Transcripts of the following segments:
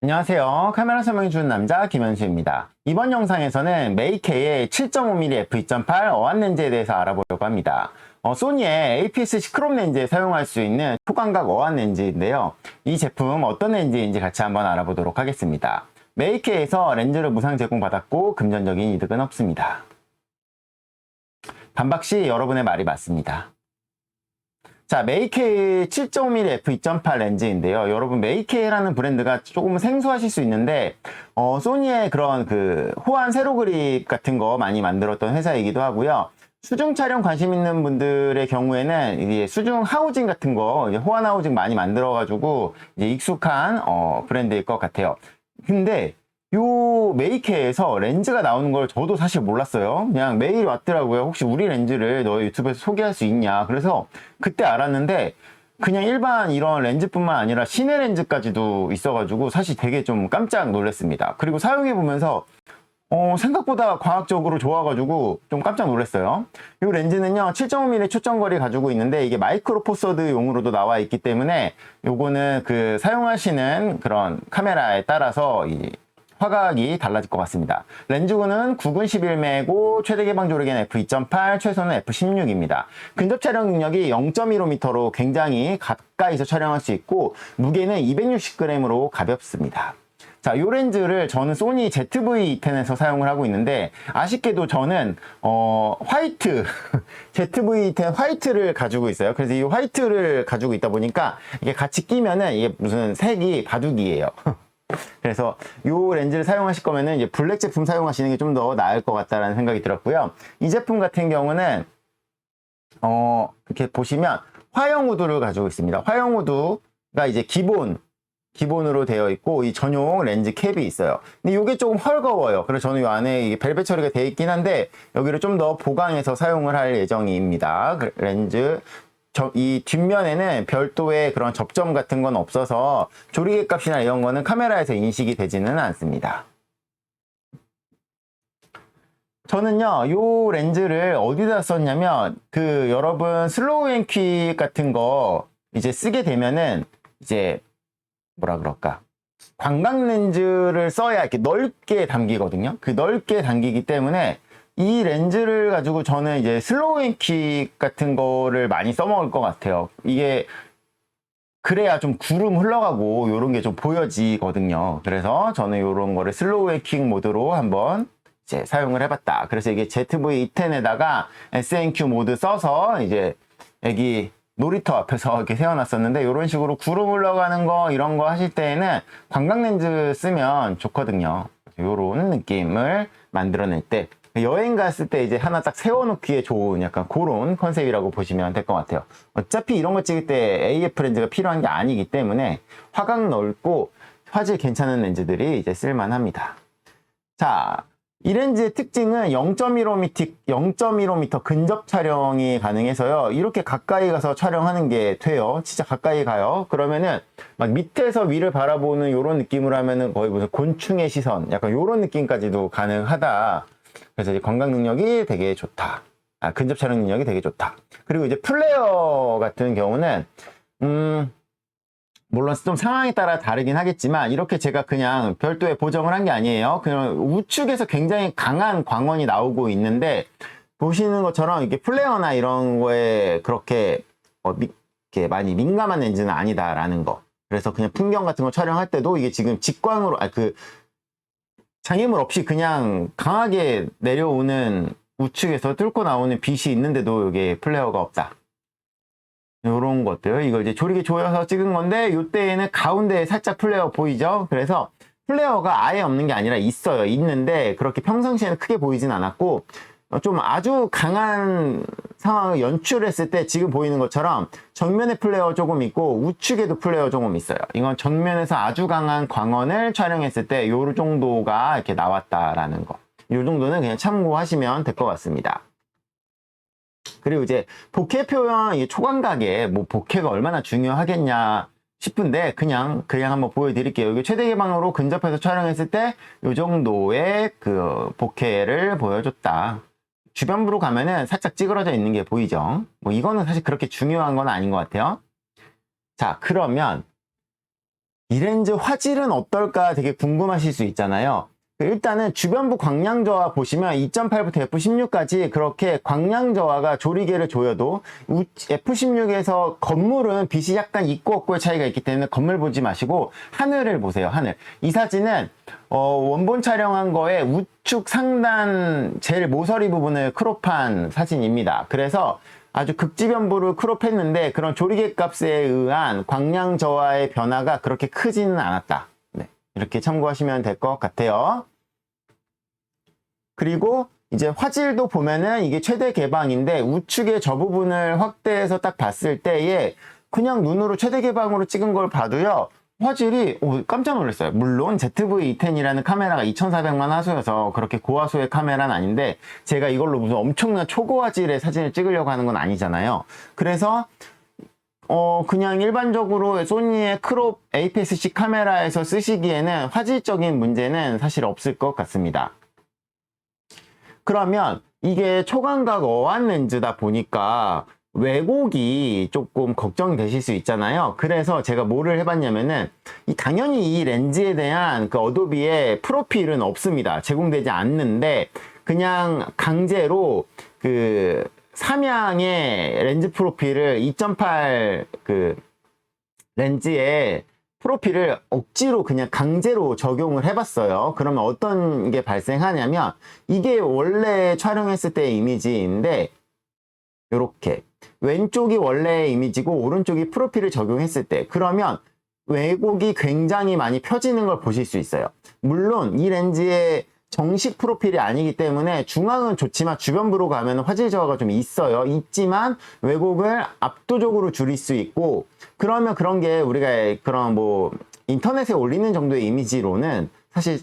안녕하세요. 카메라 설명해주는 남자 김현수입니다. 이번 영상에서는 메이케이의 7.5mm f2.8 어안 렌즈에 대해서 알아보려고 합니다. 소니의 APS-C 크롭 렌즈에 사용할 수 있는 초광각 어안 렌즈인데요. 이 제품 어떤 렌즈인지 같이 한번 알아보도록 하겠습니다. 메이케이에서 렌즈를 무상 제공받았고 금전적인 이득은 없습니다. 반박시 여러분의 말이 맞습니다. 자, 메이케이 7.5mm f2.8 렌즈인데요. 여러분, 메이케이라는 브랜드가 조금 생소하실 수 있는데, 소니의 그런 호환 세로 그립 같은 거 많이 만들었던 회사이기도 하고요. 수중 촬영 관심 있는 분들의 경우에는 이제 수중 하우징 같은 거, 이제 호환 하우징 많이 만들어가지고, 이제 익숙한, 브랜드일 것 같아요. 근데, 요 메이케이에서 렌즈가 나오는 걸 저도 사실 몰랐어요. 그냥 메일이 왔더라고요. 혹시 우리 렌즈를 너 유튜브에서 소개할 수 있냐. 그래서 그때 알았는데 그냥 일반 이런 렌즈뿐만 아니라 시내 렌즈까지도 있어가지고 사실 되게 좀 깜짝 놀랐습니다. 그리고 사용해보면서 생각보다 과학적으로 좋아가지고 좀 깜짝 놀랐어요. 이 렌즈는요 7.5mm 초점거리 가지고 있는데 이게 마이크로 포서드 용으로도 나와 있기 때문에 요거는 사용하시는 그런 카메라에 따라서 화각이 달라질 것 같습니다. 렌즈군은 9군 11매고 최대 개방 조력엔 f2.8, 최소는 f16입니다. 근접 촬영 능력이 0.15m로 굉장히 가까이서 촬영할 수 있고 무게는 260g으로 가볍습니다. 자, 이 렌즈를 저는 소니 ZV-10에서 사용을 하고 있는데 아쉽게도 저는 화이트 ZV-10 화이트를 가지고 있어요. 그래서 이 화이트를 가지고 있다 보니까 이게 같이 끼면은 이게 무슨 색이 바둑이에요. 그래서 이 렌즈를 사용하실 거면은 이제 블랙 제품 사용하시는 게 좀 더 나을 것 같다라는 생각이 들었고요. 이 제품 같은 경우는 이렇게 보시면 화형 후드를 가지고 있습니다. 화형 후드가 이제 기본으로 되어 있고 이 전용 렌즈 캡이 있어요. 근데 이게 조금 헐거워요. 그래서 저는 이 안에 벨벳 처리가 되어 있긴 한데 여기를 좀 더 보강해서 사용을 할 예정입니다. 렌즈 이 뒷면에는 별도의 그런 접점 같은 건 없어서 조리개 값이나 이런 거는 카메라에서 인식이 되지는 않습니다. 저는요, 이 렌즈를 어디다 썼냐면, 여러분, 슬로우 앤 퀵 같은 거 이제 쓰게 되면은, 이제, 뭐라 그럴까. 광각 렌즈를 써야 이렇게 넓게 담기거든요. 넓게 담기기 때문에, 이 렌즈를 가지고 저는 이제 슬로우 앤 퀵 같은 거를 많이 써먹을 것 같아요. 이게 그래야 좀 구름 흘러가고 이런 게 좀 보여지거든요. 그래서 저는 이런 거를 슬로우 앤 퀵 모드로 한번 이제 사용을 해봤다. 그래서 이게 ZV-10에다가 SNQ 모드 써서 이제 여기 놀이터 앞에서 이렇게 세워놨었는데 이런 식으로 구름 흘러가는 거 이런 거 하실 때에는 광각 렌즈 쓰면 좋거든요. 이런 느낌을 만들어낼 때 여행 갔을 때 이제 하나 딱 세워놓기에 좋은 약간 그런 컨셉이라고 보시면 될 것 같아요. 어차피 이런 거 찍을 때 AF 렌즈가 필요한 게 아니기 때문에 화각 넓고 화질 괜찮은 렌즈들이 이제 쓸만합니다. 자, 이 렌즈의 특징은 0.15m 근접 촬영이 가능해서요. 이렇게 가까이 가서 촬영하는 게 돼요. 진짜 가까이 가요. 그러면은 막 밑에서 위를 바라보는 이런 느낌으로 하면은 거의 무슨 곤충의 시선, 약간 이런 느낌까지도 가능하다. 그래서 이제 광각 능력이 되게 좋다. 근접 촬영 능력이 되게 좋다. 그리고 이제 플레어 같은 경우는 물론 좀 상황에 따라 다르긴 하겠지만 이렇게 제가 그냥 별도의 보정을 한 게 아니에요. 그냥 우측에서 굉장히 강한 광원이 나오고 있는데 보시는 것처럼 이게 플레어나 이런 거에 그렇게 이렇게 많이 민감한 렌즈는 아니다라는 거. 그래서 그냥 풍경 같은 거 촬영할 때도 이게 지금 직광으로 장애물 없이 그냥 강하게 내려오는 우측에서 뚫고 나오는 빛이 있는데도 이게 플레어가 없다. 요런 것들. 이거 이제 조리개 조여서 찍은 건데, 요때에는 가운데에 살짝 플레어 보이죠? 그래서 플레어가 아예 없는 게 아니라 있어요. 있는데, 그렇게 평상시에는 크게 보이진 않았고, 좀 아주 강한 상황을 연출했을 때 지금 보이는 것처럼 정면에 플레어 조금 있고 우측에도 플레어 조금 있어요. 이건 정면에서 아주 강한 광원을 촬영했을 때 요 정도가 이렇게 나왔다라는 거. 요 정도는 그냥 참고하시면 될 것 같습니다. 그리고 이제 보케 표현, 이 초광각에 뭐 보케가 얼마나 중요하겠냐 싶은데 그냥 한번 보여드릴게요. 이게 최대 개방으로 근접해서 촬영했을 때 요 정도의 보케를 보여줬다. 주변부로 가면은 살짝 찌그러져 있는 게 보이죠? 뭐 이거는 사실 그렇게 중요한 건 아닌 것 같아요. 자, 그러면 이 렌즈 화질은 어떨까 되게 궁금하실 수 있잖아요. 일단은 주변부 광량 저하 보시면 2.8부터 F16까지 그렇게 광량 저하가 조리개를 조여도 F16에서 건물은 빛이 약간 있고 없고의 차이가 있기 때문에 건물 보지 마시고 하늘을 보세요. 하늘. 이 사진은 원본 촬영한 거에 우측 상단 제일 모서리 부분을 크롭한 사진입니다. 그래서 아주 극지변부를 크롭했는데 그런 조리개 값에 의한 광량 저하의 변화가 그렇게 크지는 않았다. 이렇게 참고하시면 될 것 같아요. 그리고 이제 화질도 보면은 이게 최대 개방인데 우측의 저 부분을 확대해서 딱 봤을 때에 그냥 눈으로 최대 개방으로 찍은 걸 봐도요. 화질이 깜짝 놀랐어요. 물론 ZV-E10이라는 카메라가 2400만 화소여서 그렇게 고화소의 카메라는 아닌데 제가 이걸로 무슨 엄청난 초고화질의 사진을 찍으려고 하는 건 아니잖아요. 그래서 그냥 일반적으로 소니의 크롭 APS-C 카메라에서 쓰시기에는 화질적인 문제는 사실 없을 것 같습니다. 그러면 이게 초광각 어안 렌즈다 보니까 왜곡이 조금 걱정이 되실 수 있잖아요. 그래서 제가 뭐를 해봤냐면은 당연히 이 렌즈에 대한 그 어도비의 프로필은 없습니다. 제공되지 않는데 그냥 강제로 그 삼양의 렌즈 프로필을 2.8 그 렌즈에 프로필을 억지로 그냥 강제로 적용을 해봤어요. 그러면 어떤 게 발생하냐면 이게 원래 촬영했을 때의 이미지인데 이렇게 왼쪽이 원래의 이미지고 오른쪽이 프로필을 적용했을 때 그러면 왜곡이 굉장히 많이 펴지는 걸 보실 수 있어요. 물론 이 렌즈의 정식 프로필이 아니기 때문에 중앙은 좋지만 주변부로 가면 화질 저하가 좀 있어요. 있지만 왜곡을 압도적으로 줄일 수 있고 그러면 그런 게 우리가 그런 뭐 인터넷에 올리는 정도의 이미지로는 사실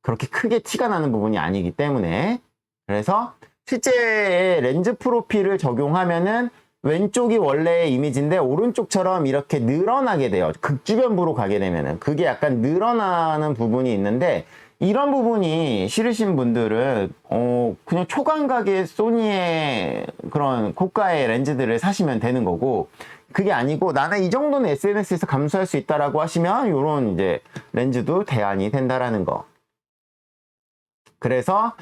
그렇게 크게 티가 나는 부분이 아니기 때문에 그래서 실제 렌즈 프로필을 적용하면은 왼쪽이 원래의 이미지인데 오른쪽처럼 이렇게 늘어나게 돼요. 극주변부로 가게 되면은 그게 약간 늘어나는 부분이 있는데 이런 부분이 싫으신 분들은 그냥 초광각의 소니의 그런 고가의 렌즈들을 사시면 되는 거고 그게 아니고 나는 이 정도는 SNS에서 감수할 수 있다라고 하시면 이런 이제 렌즈도 대안이 된다라는 거. 그래서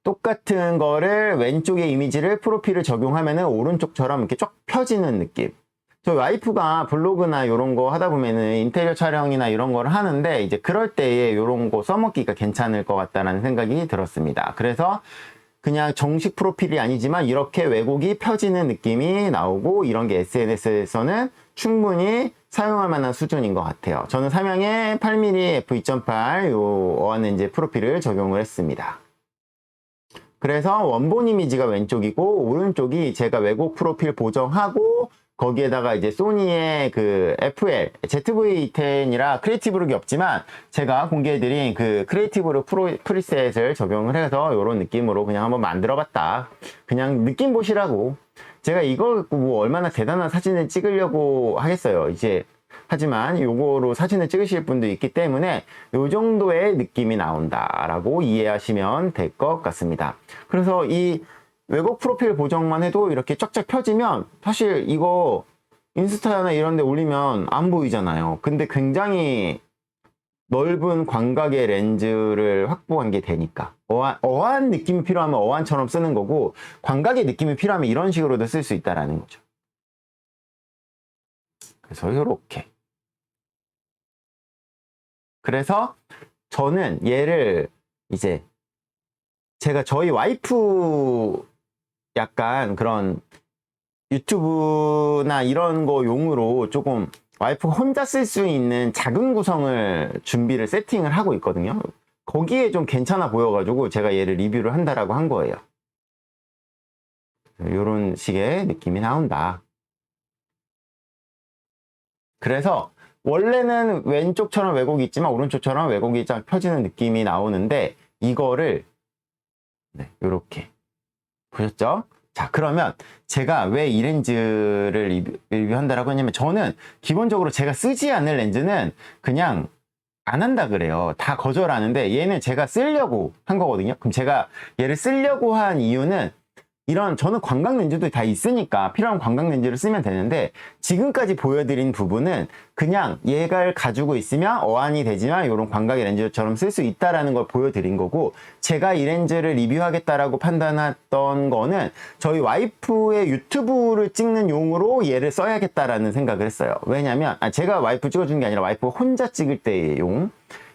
똑같은 거를 왼쪽의 이미지를 프로필을 적용하면은 오른쪽처럼 이렇게 쫙 펴지는 느낌. 저희 와이프가 블로그나 이런 거 하다 보면은 인테리어 촬영이나 이런 걸 하는데 이제 그럴 때에 이런 거 써먹기가 괜찮을 것 같다는 생각이 들었습니다. 그래서 그냥 정식 프로필이 아니지만 이렇게 왜곡이 펴지는 느낌이 나오고 이런 게 SNS에서는 충분히 사용할 만한 수준인 것 같아요. 저는 삼양의 8mm f2.8 요 어안렌즈 프로필을 적용을 했습니다. 그래서 원본 이미지가 왼쪽이고 오른쪽이 제가 왜곡 프로필 보정하고 거기에다가 이제 소니의 그 FL, ZV-10이라 크리에이티브 룩이 없지만 제가 공개해드린 그 크리에이티브 룩 프리셋을 적용을 해서 이런 느낌으로 그냥 한번 만들어봤다. 그냥 느낌 보시라고. 제가 이거 갖고 뭐 얼마나 대단한 사진을 찍으려고 하겠어요. 이제 하지만 요거로 사진을 찍으실 분도 있기 때문에 요 정도의 느낌이 나온다라고 이해하시면 될 것 같습니다. 그래서 이 왜곡 프로필 보정만 해도 이렇게 쫙쫙 펴지면 사실 이거 인스타나 이런 데 올리면 안 보이잖아요. 근데 굉장히 넓은 광각의 렌즈를 확보한 게 되니까 어안 느낌이 필요하면 어안처럼 쓰는 거고 광각의 느낌이 필요하면 이런 식으로도 쓸 수 있다라는 거죠. 그래서 이렇게 그래서 저는 얘를 이제 제가 저희 와이프 약간 그런 유튜브나 이런 거 용으로 조금 와이프가 혼자 쓸 수 있는 작은 구성을 준비를 세팅을 하고 있거든요. 거기에 좀 괜찮아 보여가지고 제가 얘를 리뷰를 한다라고 한 거예요. 이런 식의 느낌이 나온다. 그래서 원래는 왼쪽처럼 왜곡이 있지만 오른쪽처럼 왜곡이 쫙 펴지는 느낌이 나오는데 이거를 이렇게 보셨죠? 자, 그러면 제가 왜 이 렌즈를 리뷰한다라고 했냐면 저는 기본적으로 제가 쓰지 않을 렌즈는 그냥 안 한다 그래요. 다 거절하는데 얘는 제가 쓰려고 한 거거든요. 그럼 제가 얘를 쓰려고 한 이유는 저는 관광 렌즈도 다 있으니까 필요한 관광 렌즈를 쓰면 되는데, 지금까지 보여드린 부분은 그냥 얘가 가지고 있으면 어안이 되지만 이런 광각의 렌즈처럼 쓸 수 있다라는 걸 보여드린 거고, 제가 이 렌즈를 리뷰하겠다라고 판단했던 거는 저희 와이프의 유튜브를 찍는 용으로 얘를 써야겠다라는 생각을 했어요. 왜냐면 제가 와이프 찍어주는 게 아니라 와이프 혼자 찍을 때의 용.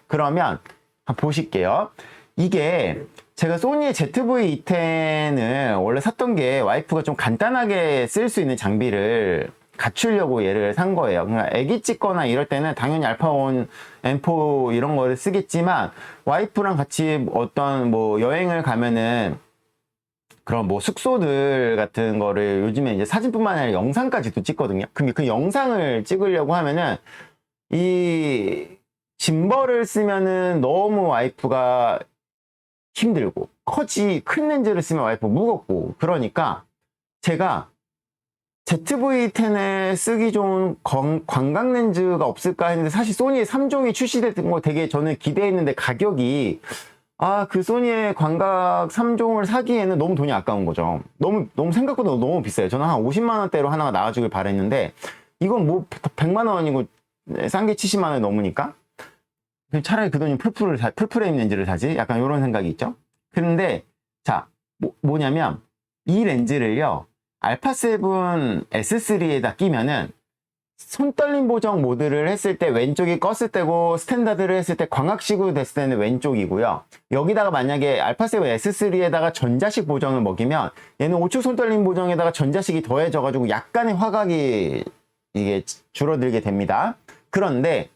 그러면 한번 보실게요. 이게 제가 소니의 ZV-E10을 원래 샀던 게 와이프가 좀 간단하게 쓸 수 있는 장비를 갖추려고 얘를 산 거예요. 그러니까 애기 찍거나 이럴 때는 당연히 알파1, M4 이런 거를 쓰겠지만, 와이프랑 같이 어떤 뭐 여행을 가면은 그런 뭐 숙소들 같은 거를 요즘에 이제 사진뿐만 아니라 영상까지도 찍거든요. 근데 그 영상을 찍으려고 하면은 이 짐벌을 쓰면은 너무 와이프가 힘들고, 큰 렌즈를 쓰면 와이프 무겁고, 그러니까 제가 ZV-10에 쓰기 좋은 광각 렌즈가 없을까 했는데, 사실 소니의 3종이 출시됐던 거 되게 저는 기대했는데, 가격이 그 소니의 광각 3종을 사기에는 너무 돈이 아까운 거죠. 너무 생각보다 너무 비싸요. 저는 한 50만 원대로 하나가 나와주길 바랬는데, 이건 뭐 100만 원이고 싼 게 70만 원 넘으니까 차라리 그 돈이 풀프레임 렌즈를 사지? 약간 이런 생각이 있죠. 그런데 자, 뭐냐면 이 렌즈를요, 알파7 S3에다 끼면은 손떨림 보정 모드를 했을 때 왼쪽이 껐을 때고, 스탠다드를 했을 때 광학식으로 됐을 때는 왼쪽이고요. 여기다가 만약에 알파7 S3에다가 전자식 보정을 먹이면 얘는 우측 손떨림 보정에다가 전자식이 더해져가지고 약간의 화각이 이게 줄어들게 됩니다. 그런데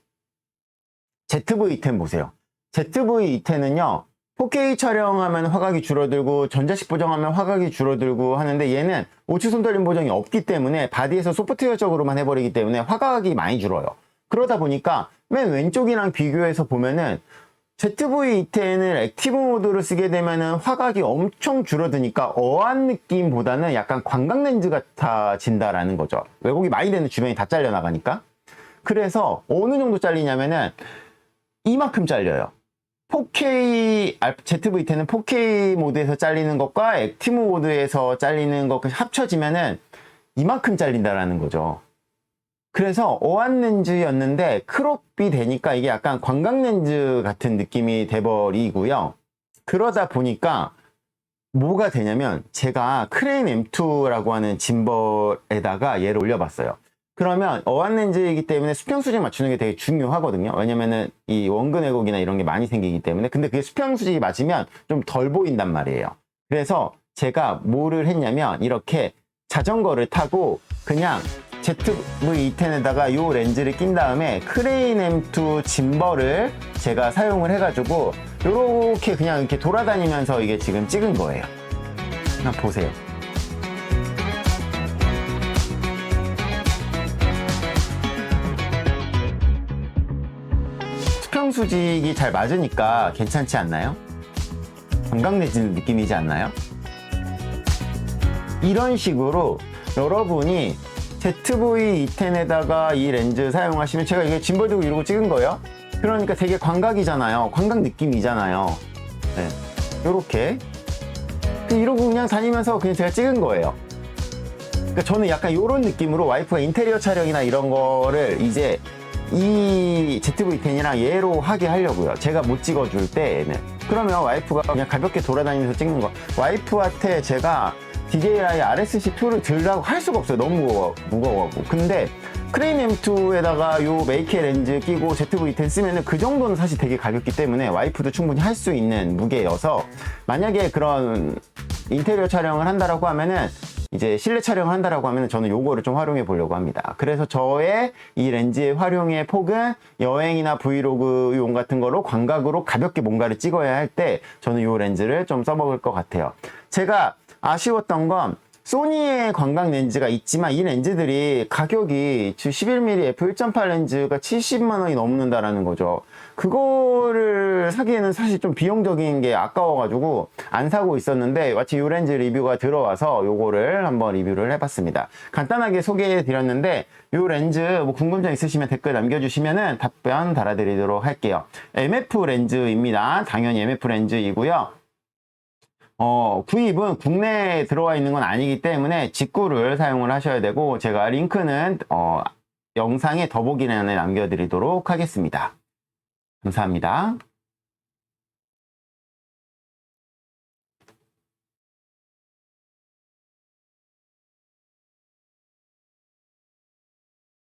ZV-E10 보세요. ZV-E10은요, 4K 촬영하면 화각이 줄어들고 전자식 보정하면 화각이 줄어들고 하는데, 얘는 우측 손떨림 보정이 없기 때문에 바디에서 소프트웨어적으로만 해버리기 때문에 화각이 많이 줄어요. 그러다 보니까 맨 왼쪽이랑 비교해서 보면은 ZV-E10을 액티브 모드로 쓰게 되면은 화각이 엄청 줄어드니까 어안 느낌보다는 약간 광각 렌즈 같아진다라는 거죠. 왜곡이 많이 되는 주변이 다 잘려나가니까. 그래서 어느 정도 잘리냐면은 이만큼 잘려요. 4K, ZV-10은 4K 모드에서 잘리는 것과 액티브 모드에서 잘리는 것 합쳐지면은 이만큼 잘린다라는 거죠. 그래서 어안 렌즈였는데 크롭이 되니까 이게 약간 광각 렌즈 같은 느낌이 돼버리고요. 그러다 보니까 뭐가 되냐면, 제가 크레인 M2라고 하는 짐벌에다가 얘를 올려봤어요. 그러면 어안 렌즈이기 때문에 수평 수직 맞추는 게 되게 중요하거든요. 왜냐면은 이 원근 왜곡이나 이런 게 많이 생기기 때문에. 근데 그게 수평 수직이 맞으면 좀 덜 보인단 말이에요. 그래서 제가 뭐를 했냐면, 이렇게 자전거를 타고 그냥 ZV-E10에다가 요 렌즈를 낀 다음에 크레인 M2 짐벌을 제가 사용을 해가지고 요렇게 그냥 이렇게 돌아다니면서 이게 지금 찍은 거예요. 한번 보세요. 수평 수직이 잘 맞으니까 괜찮지 않나요? 광각 렌즈 느낌이지 않나요? 이런 식으로 여러분이 ZV-E10에다가 이 렌즈 사용하시면, 제가 이게 짐벌 들고 이러고 찍은 거예요. 그러니까 되게 광각이잖아요. 광각 느낌이잖아요. 네, 요렇게 이러고 그냥 다니면서 그냥 제가 찍은 거예요. 그러니까 저는 약간 요런 느낌으로 와이프가 인테리어 촬영이나 이런 거를 이제 이 ZV-10이랑 얘로 하게 하려고요. 제가 못 찍어줄 때는. 그러면 와이프가 그냥 가볍게 돌아다니면서 찍는 거. 와이프한테 제가 DJI RSC2를 들라고 할 수가 없어요. 너무 무거워하고. 근데 크레인 M2에다가 요 메이케 렌즈 끼고 ZV-10 쓰면은 그 정도는 사실 되게 가볍기 때문에 와이프도 충분히 할 수 있는 무게여서, 만약에 그런 인테리어 촬영을 한다라고 하면은, 이제 실내 촬영을 한다라고 하면 저는 요거를 좀 활용해 보려고 합니다. 그래서 저의 이 렌즈의 활용의 폭은 여행이나 브이로그 용 같은 거로 광각으로 가볍게 뭔가를 찍어야 할 때 저는 요 렌즈를 좀 써먹을 것 같아요. 제가 아쉬웠던 건, 소니의 광각 렌즈가 있지만 이 렌즈들이 가격이 11mm f1.8 렌즈가 70만 원이 넘는다라는 거죠. 그거를 사기에는 사실 좀 비용적인 게 아까워가지고 안 사고 있었는데, 마치 이 렌즈 리뷰가 들어와서 요거를 한번 리뷰를 해봤습니다. 간단하게 소개해 드렸는데, 이 렌즈 뭐 궁금증 있으시면 댓글 남겨주시면은 답변 달아드리도록 할게요. MF 렌즈입니다. 당연히 MF 렌즈이고요. 구입은 국내에 들어와 있는 건 아니기 때문에 직구를 사용을 하셔야 되고, 제가 링크는 영상의 더보기란에 남겨드리도록 하겠습니다. 감사합니다.